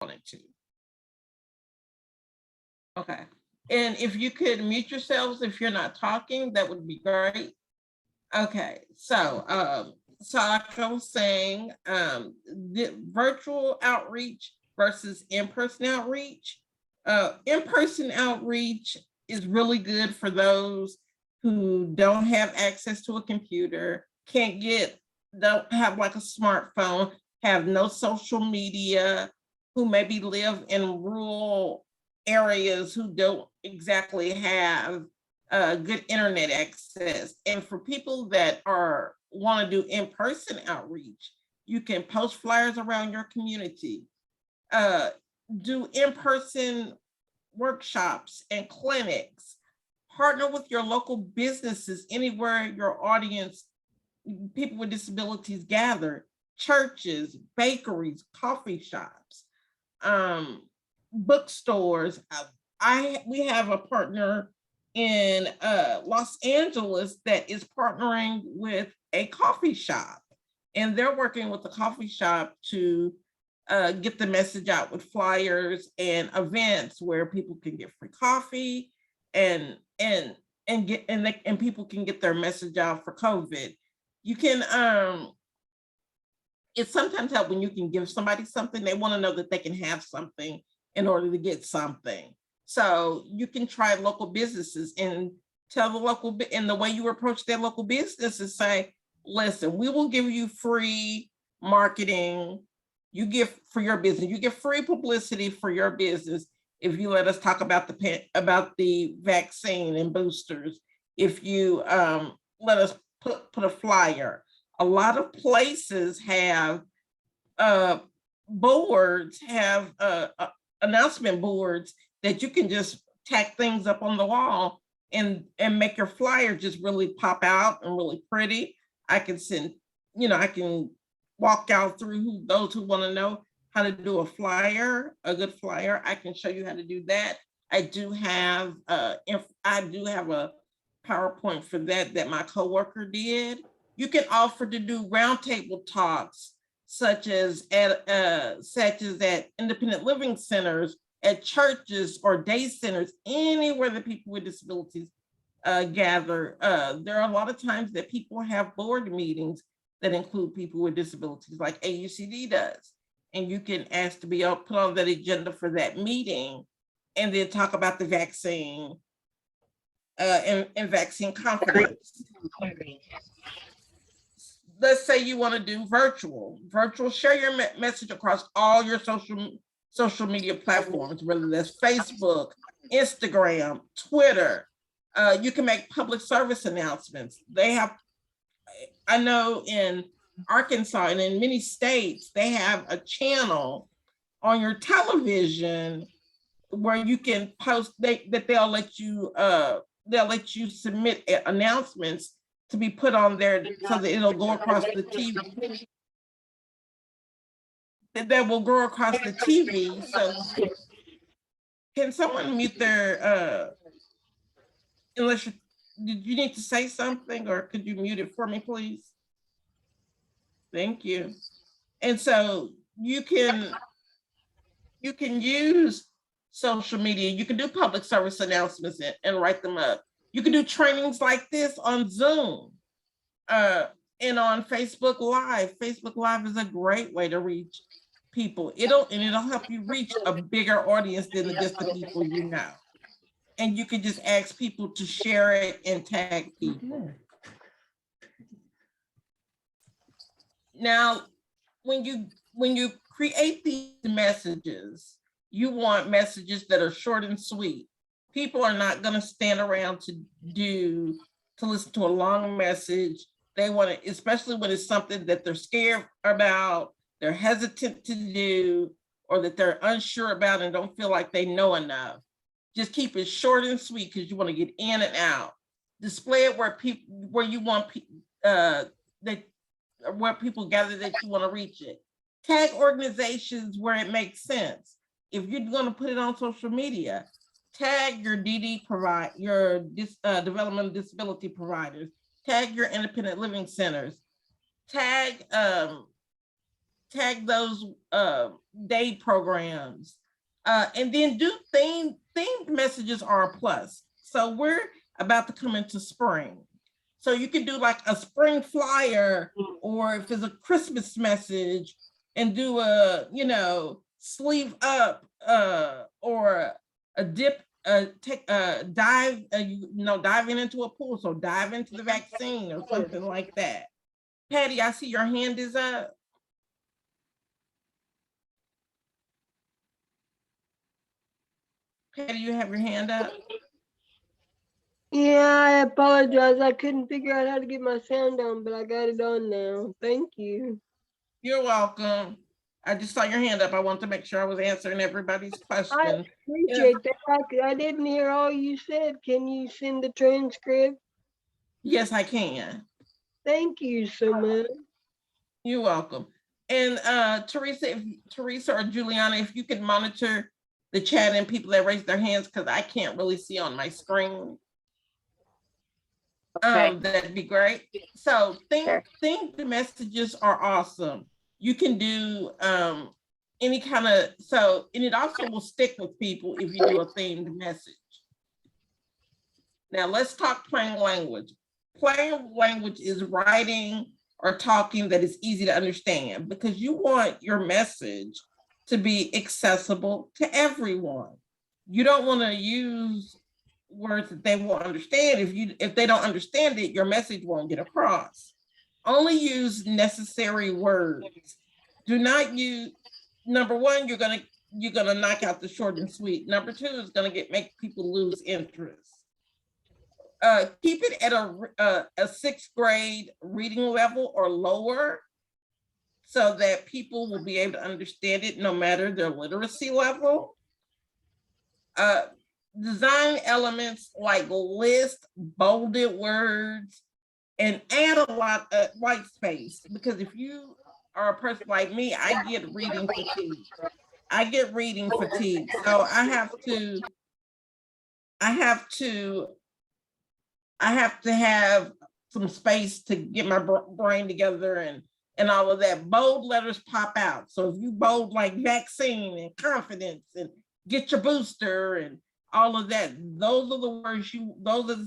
wanted to. Okay. And if you could mute yourselves if you're not talking, that would be great. Okay, so like I was saying, the virtual outreach versus in-person outreach. In-person outreach is really good for those who don't have access to a computer, don't have like a smartphone, have no social media, who maybe live in rural areas who don't exactly have good internet access. And for people that want to do in-person outreach, you can post flyers around your community, do in-person workshops and clinics, partner with your local businesses anywhere your audience, people with disabilities gather, churches, bakeries, coffee shops, bookstores. We have a partner in Los Angeles that is partnering with a coffee shop, and they're working with the coffee shop to get the message out with flyers and events where people can get free coffee and people can get their message out for COVID. You can it sometimes helps when you can give somebody something. They want to know that they can have something in order to get something. So you can try local businesses and tell the way you approach their local business is say, listen, we will give you free marketing. You give for your business, you get free publicity for your business if you let us talk about the vaccine and boosters. If you let us put a flyer. A lot of places have boards, have announcement boards that you can just tack things up on the wall and make your flyer just really pop out and really pretty. I can send, I can walk out through those who want to know how to do a flyer, a good flyer. I can show you how to do that. I do have a PowerPoint for that my coworker did. You can offer to do roundtable talks, such as at independent living centers, at churches or day centers, anywhere that people with disabilities gather. There are a lot of times that people have board meetings that include people with disabilities, like AUCD does. And you can ask to be put on that agenda for that meeting, and then talk about the vaccine and vaccine confidence. Let's say you want to do virtual, share your message across all your social media platforms, whether that's Facebook, Instagram, Twitter. You can make public service announcements. I know in Arkansas and in many states, they have a channel on your television where you can post that they'll let you submit announcements to be put on there so that it'll go across the TV. That will go across the TV. So can someone mute their, did you need to say something, or could you mute it for me, please? Thank you. And so you can use social media. You can do public service announcements and write them up. You can do trainings like this on Zoom and on Facebook Live. Facebook Live is a great way to reach people. It'll help you reach a bigger audience than just the people you know. And you can just ask people to share it and tag people. Now, when you create these messages, you want messages that are short and sweet. People are not going to stand around to listen to a long message. They want to, especially when it's something that they're scared about, they're hesitant to do, or that they're unsure about and don't feel like they know enough. Just keep it short and sweet because you want to get in and out. Display it where you want where people gather that you want to reach it. Tag organizations where it makes sense. If you're going to put it on social media, tag your developmental disability providers, tag your independent living centers, tag those day programs. And then do themed messages are a plus. So we're about to come into spring. So you can do like a spring flyer, or if it's a Christmas message, and do a, sleeve up, or a dip, diving into a pool. So dive into the vaccine or something like that. Patty, I see your hand is up. Patty, you have your hand up? Yeah, I apologize. I couldn't figure out how to get my sound on, but I got it on now. Thank you. You're welcome. I just saw your hand up. I want to make sure I was answering everybody's question. I appreciate that. I didn't hear all you said. Can you send the transcript? Yes, I can. Thank you so much. You're welcome. And Teresa or Juliana, if you could monitor the chat and people that raise their hands, because I can't really see on my screen. Okay. That'd be great. So think the messages are awesome. You can do any kind of, and it also will stick with people if you do a themed message. Now let's talk plain language. Plain language is writing or talking that is easy to understand, because you want your message to be accessible to everyone. You don't want to use words that they won't understand. If they don't understand it, your message won't get across. Only use necessary words. Do not use, number one, you're gonna knock out the short and sweet. Number two is gonna make people lose interest. Keep it at a sixth grade reading level or lower, so that people will be able to understand it no matter their literacy level. Design elements like list, bolded words, and add a lot of white space, because if you are a person like me, I get reading fatigue. So I have to have some space to get my brain together, and all of that. Bold letters pop out. So if you bold like vaccine and confidence and get your booster and all of that, those are the words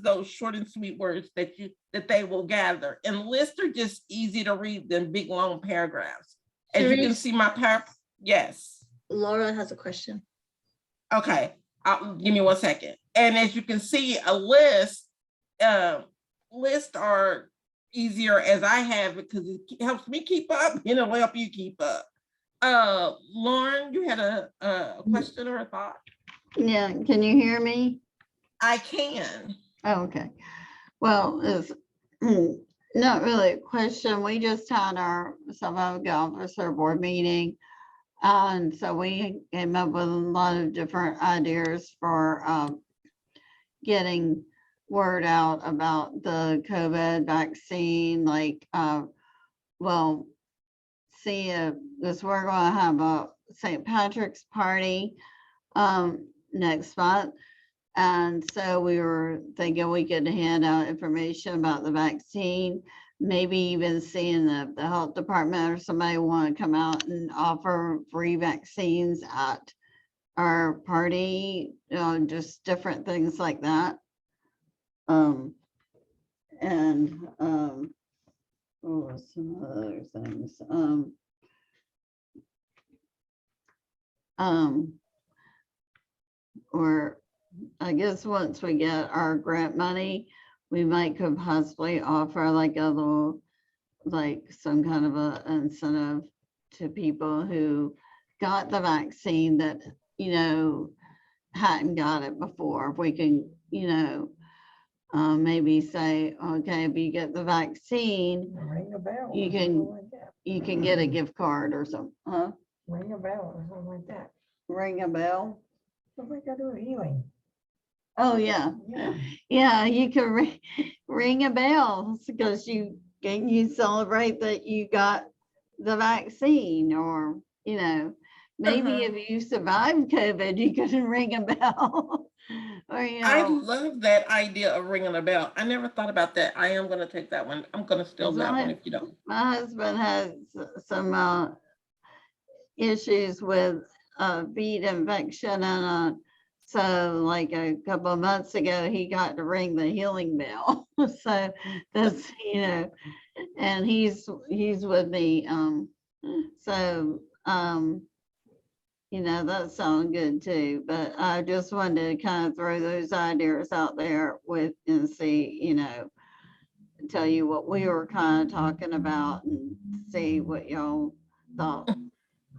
those short and sweet words that they will gather. And lists are just easy to read than big long paragraphs. As you can see my paragraph. Yes. Laura has a question. Okay, give me 1 second. And as you can see, a list, lists are easier as I have it, because it helps me keep up and it'll help you keep up. Lauren, you had a question or a thought? Yeah, can you hear me? I can. Oh, okay. Well, it's not really a question. We just had our survival officer board meeting. And so we came up with a lot of different ideas for getting word out about the COVID vaccine. Like, well, see, this we're going to have a St. Patrick's party next month. And so we were thinking we could hand out information about the vaccine, maybe even seeing the health department or somebody want to come out and offer free vaccines at our party, just different things like that. What was some other things? Or I guess once we get our grant money, we could possibly offer like a little, like some kind of a incentive to people who got the vaccine that, hadn't got it before. If we can, maybe say, okay, if you get the vaccine, Ring a bell. you can get a gift card or something. Huh? Ring a bell or something like that. Ring a bell. What we gotta do with healing? Oh, yeah. Yeah, you can ring a bell because you celebrate that you got the vaccine, or, maybe if you survived COVID, you can ring a bell. Or, I love that idea of ringing a bell. I never thought about that. I am going to take that one. I'm going to steal that one if you don't. My husband has some, issues with feed infection, and so like a couple of months ago, he got to ring the healing bell. So that's, and he's with me. So that sounds good too. But I just wanted to kind of throw those ideas out there with and see, tell you what we were kind of talking about and see what y'all thought.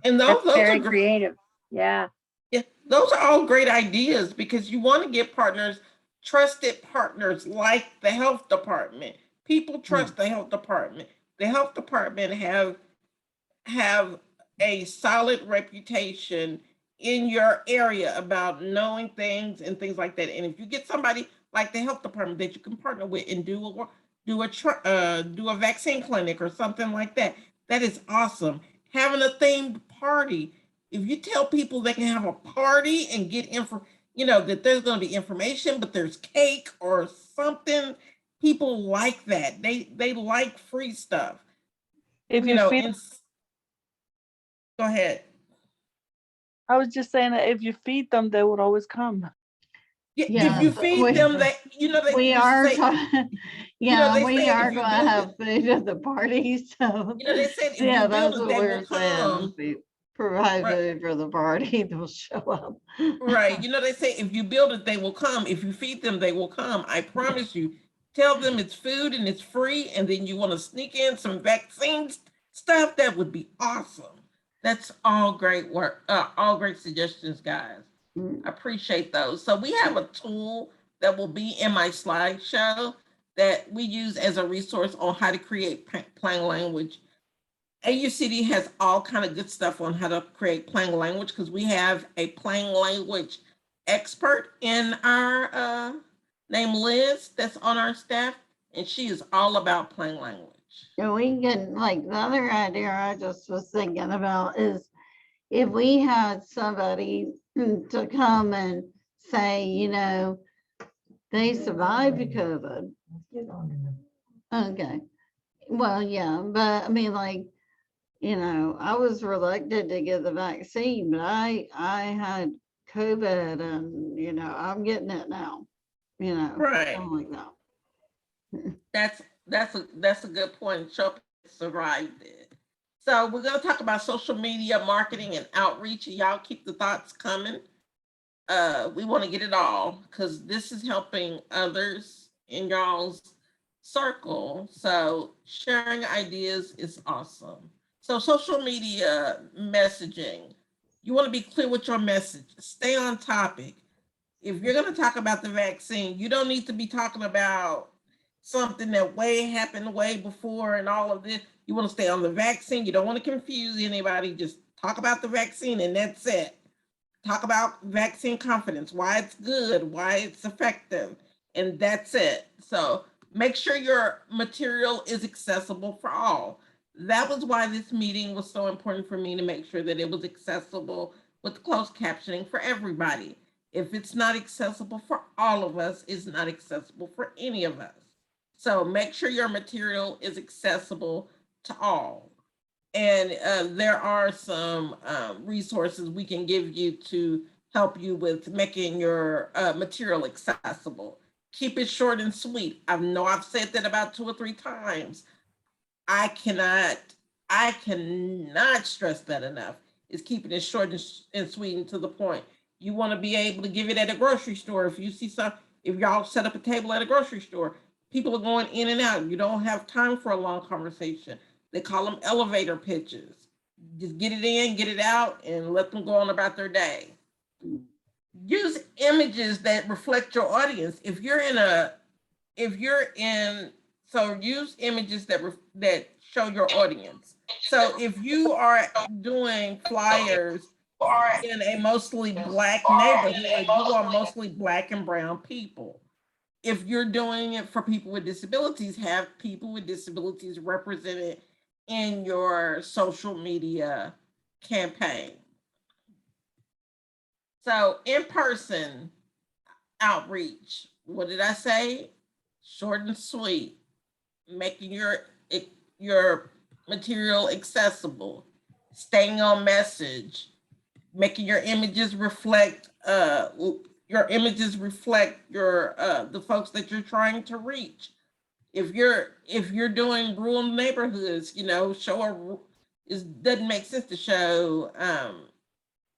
And That's those are very great. creative. Yeah. Yeah, those are all great ideas because you want to get partners, trusted partners like the health department. People trust the health department. The health department have a solid reputation in your area about knowing things and things like that. And if you get somebody like the health department that you can partner with and do a vaccine clinic or something like that, that is awesome. Having a themed party. If you tell people they can have a party and get info, that there's going to be information, but there's cake or something, people like that. They like free stuff. If you feed, Go ahead. I was just saying that if you feed them, they would always come. Yeah, if you feed them, they We just are say, talking, they we say are if you going to build have food at the party, so. they said if Yeah, you that's build it, what they we will were saying. come. If we provide Right. food for the party, they'll show up. Right. They say if you build it, they will come. If you feed them, they will come. I promise you. Tell them it's food and it's free, and then you want to sneak in some vaccines stuff, that would be awesome. That's all great work, all great suggestions, guys. I appreciate those. So we have a tool that will be in my slideshow that we use as a resource on how to create plain language. AUCD has all kind of good stuff on how to create plain language because we have a plain language expert in our named Liz that's on our staff, and she is all about plain language. And we can, like, the other idea I just was thinking about is if we had somebody to come and say, they survived COVID. Let's get on to them. Okay. Well, yeah, but I mean, like, I was reluctant to get the vaccine, but I had COVID and, I'm getting it now, Right. something like that. That's a good point. Show survived it. So we're going to talk about social media marketing and outreach. Y'all keep the thoughts coming. We want to get it all because this is helping others in y'all's circle. So sharing ideas is awesome. So social media messaging, you want to be clear with your message. Stay on topic. If you're going to talk about the vaccine, you don't need to be talking about something that happened way before and all of this. You want to stay on the vaccine. You don't want to confuse anybody. Just talk about the vaccine and that's it. Talk about vaccine confidence, why it's good, why it's effective, and that's it. So make sure your material is accessible for all. That was why this meeting was so important for me, to make sure that it was accessible with closed captioning for everybody. If it's not accessible for all of us, it's not accessible for any of us. So make sure your material is accessible to all. And there are some resources we can give you to help you with making your material accessible. Keep it short and sweet. I know I've said that about 2 or 3 times. I cannot stress that enough. Is keeping it short and sweet and to the point. You want to be able to give it at a grocery store. If you see if y'all set up a table at a grocery store, people are going in and out. You don't have time for a long conversation. They call them elevator pitches. Just get it in, get it out, and let them go on about their day. Use images that reflect your audience. So use images that show your audience. So if you are doing flyers in a mostly Black neighborhood, you want mostly Black and brown people. If you're doing it for people with disabilities, have people with disabilities represented in your social media campaign. So in-person outreach, what did I say? Short and sweet, making your material accessible. staying on message, making your images reflect your the folks that you're trying to reach. If you're doing rural neighborhoods, you know, it doesn't make sense to show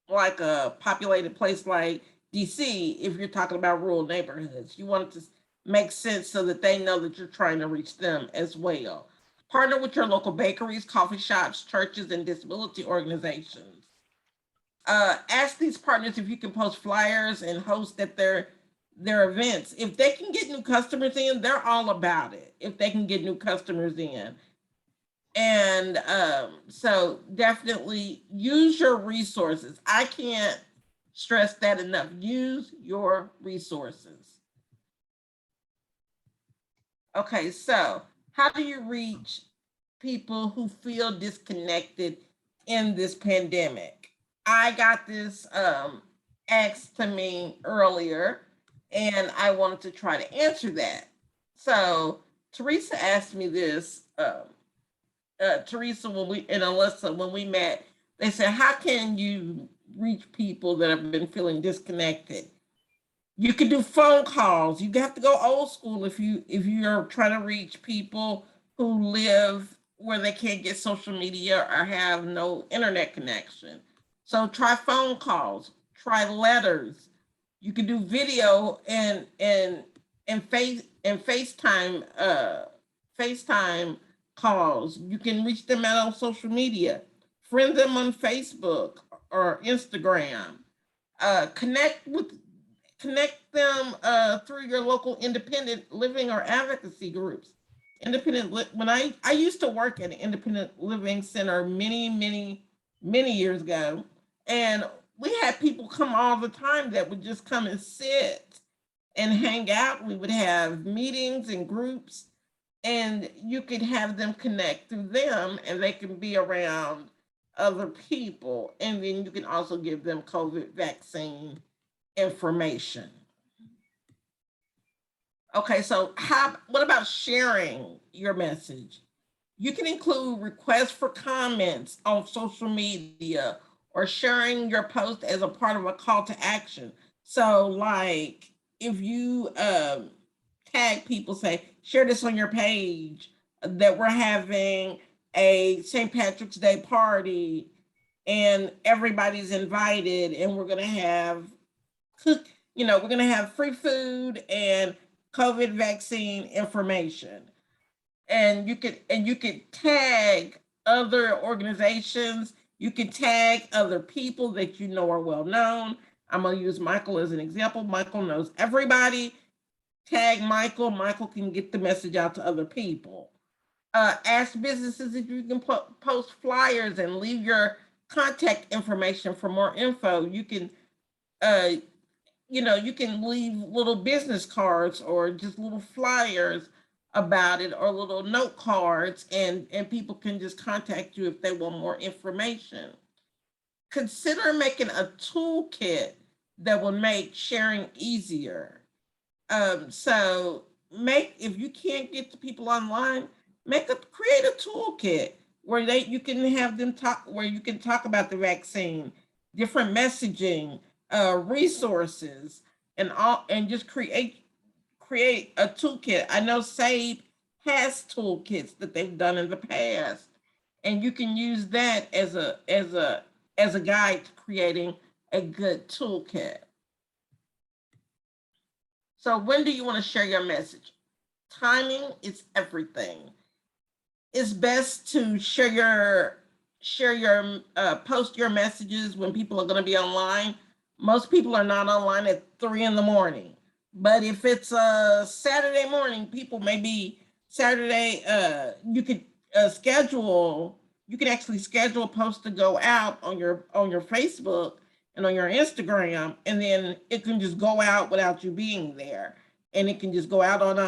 like a populated place like DC if you're talking about rural neighborhoods. You want it to make sense so that they know that you're trying to reach them as well. Partner with your local bakeries, coffee shops, churches, and disability organizations. Ask these partners if you can post flyers and host at their events. If they can get new customers in, they're all about it. If they can get new customers in. And so definitely use your resources. I can't stress that enough. Use your resources. Okay, so how do you reach people who feel disconnected in this pandemic? I got this asked to me earlier, and I wanted to try to answer that. So Teresa asked me this. Teresa, and Alyssa, when we met, they said, "How can you reach people that have been feeling disconnected?" You can do phone calls. You have to go old school if you're trying to reach people who live where they can't get social media or have no internet connection. So try phone calls, try letters. You can do video and FaceTime FaceTime calls. You can reach them out on social media. Friend them on Facebook or Instagram. Connect them through your local independent living or advocacy groups. When I used to work at an independent living center many years ago, and we had people come all the time that would just come and sit and hang out. We would have meetings and groups, and you could have them connect through them, and they can be around other people. And then you can also give them COVID vaccine information. Okay, so what about sharing your message? You can include requests for comments on social media or sharing your post as a part of a call to action. So like if you tag people, say, share this on your page that we're having a St. Patrick's Day party and everybody's invited and we're gonna have we're gonna have free food and COVID vaccine information. And you could tag other organizations, you can tag other people that you know are well known. I'm gonna use Michael as an example. Michael knows everybody. Tag Michael. Michael can get the message out to other people. Ask businesses if you can post flyers and leave your contact information for more info. You can you can leave little business cards or just little flyers about it or little note cards, and people can just contact you if they want more information. Consider making a toolkit that will make sharing easier. So if you can't get to people online, create a toolkit where you can have them talk, where you can talk about the vaccine, different messaging, resources, and just create a toolkit. I know SABE has toolkits that they've done in the past, and you can use that as a guide to creating a good toolkit. So when do you want to share your message? Timing is everything. It's best to post your messages when people are going to be online. Most people are not online at 3 a.m. But if it's a Saturday morning, people may be Saturday. You can actually schedule a post to go out on your Facebook and on your Instagram, and then it can just go out without you being there, and it can just go out on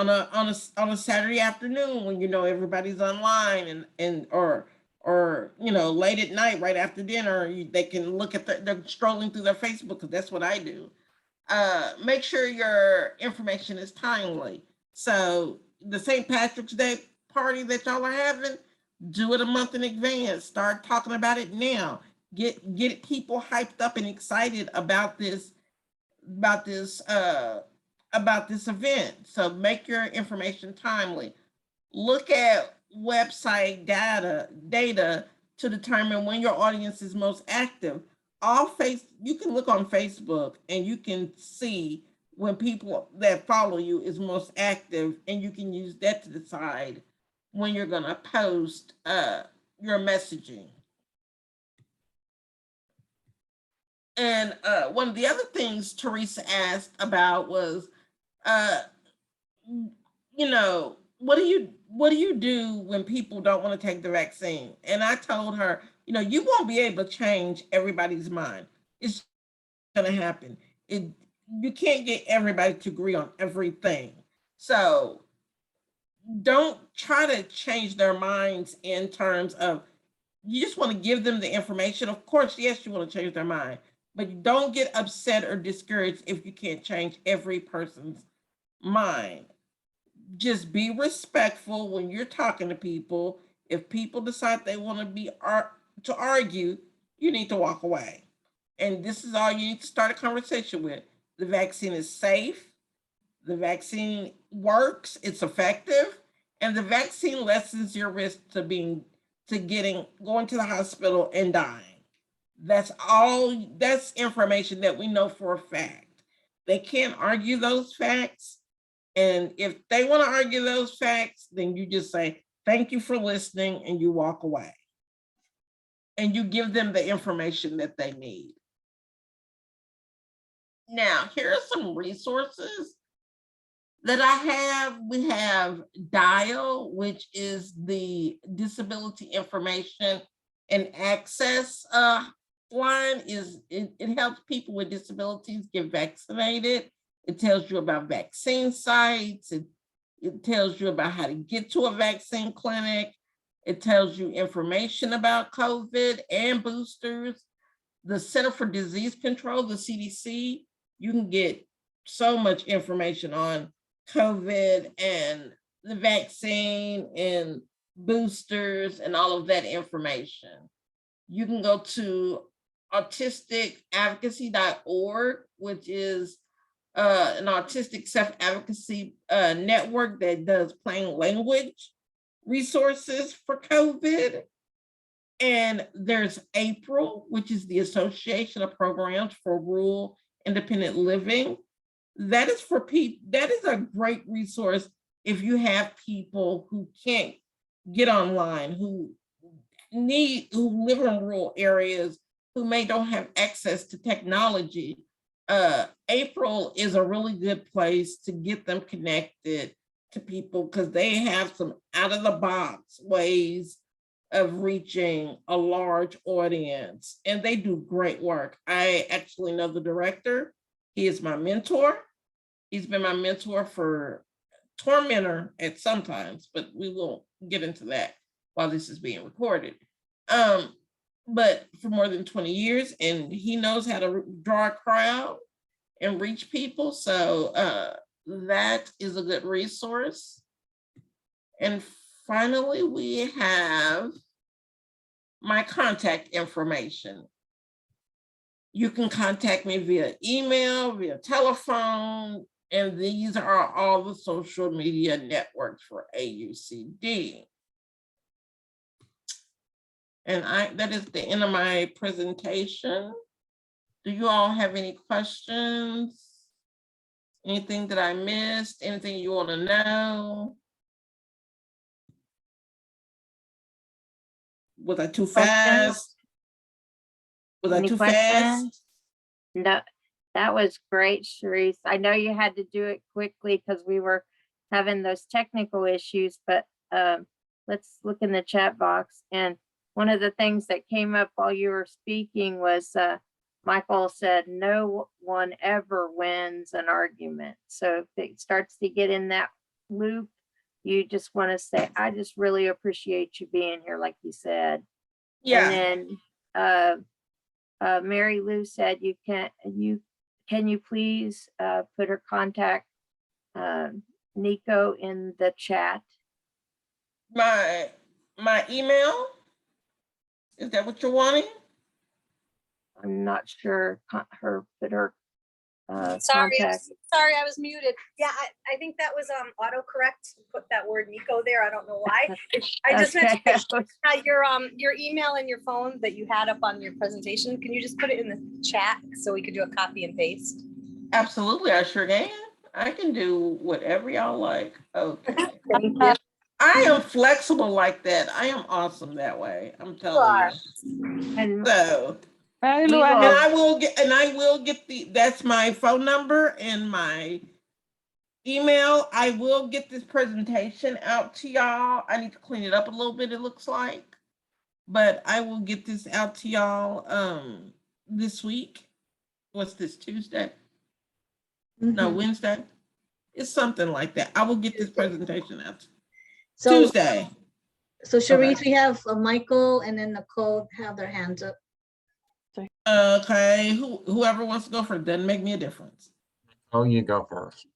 a Saturday afternoon when everybody's online, or late at night right after dinner. They can look at they're strolling through their Facebook, because that's what I do. Make sure your information is timely. So the St. Patrick's Day party that y'all are having, Do it a month in advance. Start talking about it now. Get people hyped up and excited about this about this about this event. So make your information timely. Look at website data to determine when your audience is most active. You can look on Facebook and you can see when people that follow you is most active, and you can use that to decide when you're going to post your messaging. And one of the other things Teresa asked about was, you know, what do you do when people don't want to take the vaccine? And I told her, you know, you won't be able to change everybody's mind. It's going to happen. You can't get everybody to agree on everything. So don't try to change their minds in terms of, you just want to give them the information. Of course, yes, you want to change their mind, but you don't get upset or discouraged if you can't change every person's mind. Just be respectful when you're talking to people. If people decide they want to argue, you need to walk away. And this is all you need to start a conversation with. The vaccine is safe. The vaccine works. It's effective, and the vaccine lessens your risk to going to the hospital and dying. That's all. That's information that we know for a fact. They can't argue those facts. And if they want to argue those facts, then you just say, thank you for listening, and you walk away. And you give them the information that they need. Now, here are some resources that I have. We have DIAL, which is the Disability Information and Access line. It helps people with disabilities get vaccinated. It tells you about vaccine sites. It tells you about how to get to a vaccine clinic. It tells you information about COVID and boosters. The Center for Disease Control, the CDC, you can get so much information on COVID and the vaccine and boosters and all of that information. You can go to autisticadvocacy.org, which is an autistic self-advocacy network that does plain language resources for COVID. And there's April, which is the Association of Programs for Rural Independent Living. That is for people. That is a great resource if you have people who can't get online, who live in rural areas, who may don't have access to technology. April is a really good place to get them connected to people, because they have some out of the box ways of reaching a large audience, and they do great work. I actually know the director. He is my mentor. He's been my mentor for tormentor at sometimes, but we won't get into that while this is being recorded. But for more than 20 years, and he knows how to draw a crowd and reach people. So that is a good resource. And finally, we have my contact information. You can contact me via email, via telephone, and these are all the social media networks for AUCD. And that is the end of my presentation. Do you all have any questions? Anything that I missed? Anything you want to know? Was I too fast? Was I Any too questions? fast? No, that was great, Sherice. I know you had to do it quickly because we were having those technical issues, but let's look in the chat box. And one of the things that came up while you were speaking was Michael said, no one ever wins an argument. So if it starts to get in that loop, you just want to say, I just really appreciate you being here, like you said. Yeah. And then Mary Lou said, can you please put her contact Nico in the chat? My My email? Is that what you're wanting? I'm not sure put her Sorry, contact. I was muted. Yeah, I think that was autocorrect. Put that word Nico there. I don't know why. I just meant Okay. your email and your phone that you had up on your presentation. Can you just put it in the chat so we could do a copy and paste? Absolutely, I sure can. I can do whatever y'all like. Okay. Thank you. I am flexible like that. I am awesome that way. I'm telling you. And So, Mary We Lou, I will- and have, I will get that's my phone number and my email. I will get this presentation out to y'all. I need to clean it up a little bit, it looks like. But I will get this out to y'all this week. What's this, Tuesday? No, Mhm. Wednesday. It's something like that. I will get this presentation out So, Tuesday. so Sharice, we have Michael and then Nicole have their hands up. Okay, whoever wants to go first, doesn't make me a difference. Oh, you go first.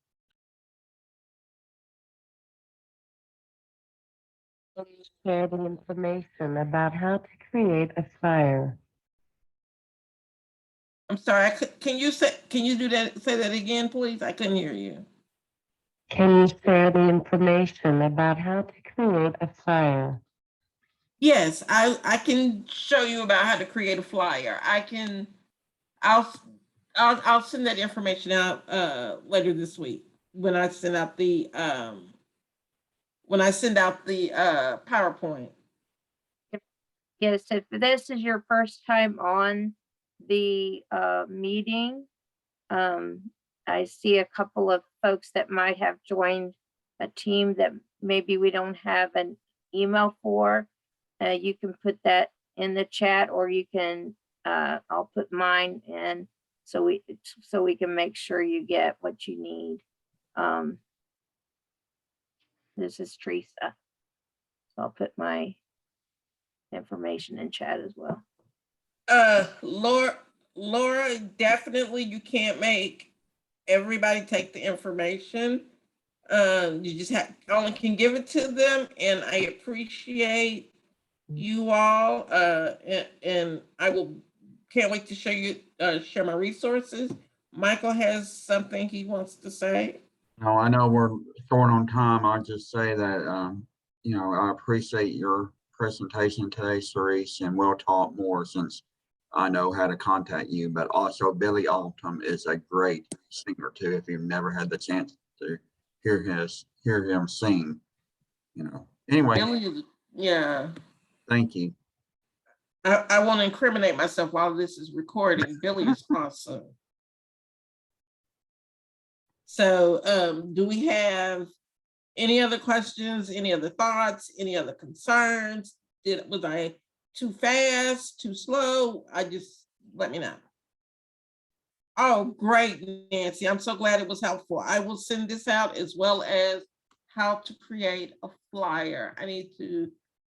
Share the information about how to create a fire. I'm sorry, can you do that, say that again, please? I couldn't hear you. Can you share the information about how to create a fire? Yes, I can show you about how to create a flyer. I'll send that information out later this week when I send out the PowerPoint. yes, if this is your first time on the meeting, I see a couple of folks that might have joined a team that maybe we don't have an email for. You can put that in the chat, or you can, I'll put mine in so we can make sure you get what you need. This is Teresa. So I'll put my information in chat as well. Laura, definitely you can't make everybody take the information. You just only can give it to them, and I appreciate you all. And I can't wait to share my resources. Michael has something he wants to say. No, I know we're short on time. I'll just say that, you know, I appreciate your presentation today, Sharice, and we'll talk more since I know how to contact you. But also Billy Altum is a great singer too, if you've never had the chance to hear him sing, you know. Anyway, Yeah. thank you. I want to incriminate myself while this is recording. Billy is awesome. So do we have any other questions, any other thoughts, any other concerns? Was I too fast, too slow? Let me know. Oh, great, Nancy. I'm so glad it was helpful. I will send this out as well as how to create a flyer.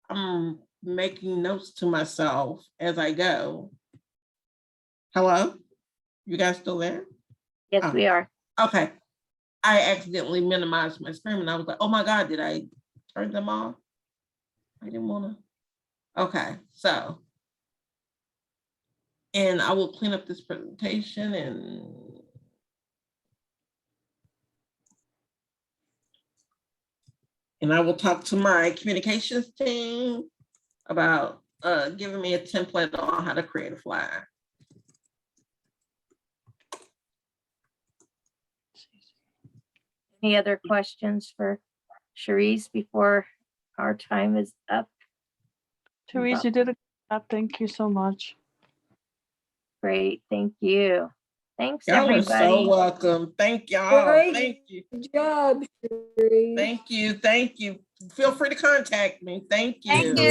I'm making notes to myself as I go. Hello? You guys still there? Yes, Oh. we are. Okay. I accidentally minimized my screen and I was like, oh my God, did I turn them off? I didn't want to. Okay, so. And I will clean up this presentation and I will talk to my communications team about giving me a template on how to create a flyer. Any other questions for Sharice before our time is up? Therese, you did a good job. Thank you so much. Great, thank you. Thanks, Y'all are everybody. so welcome. Thank y'all. Great. Thank you. Good job, Sharice. Thank you. Thank you. Feel free to contact me. Thank you. Thank you.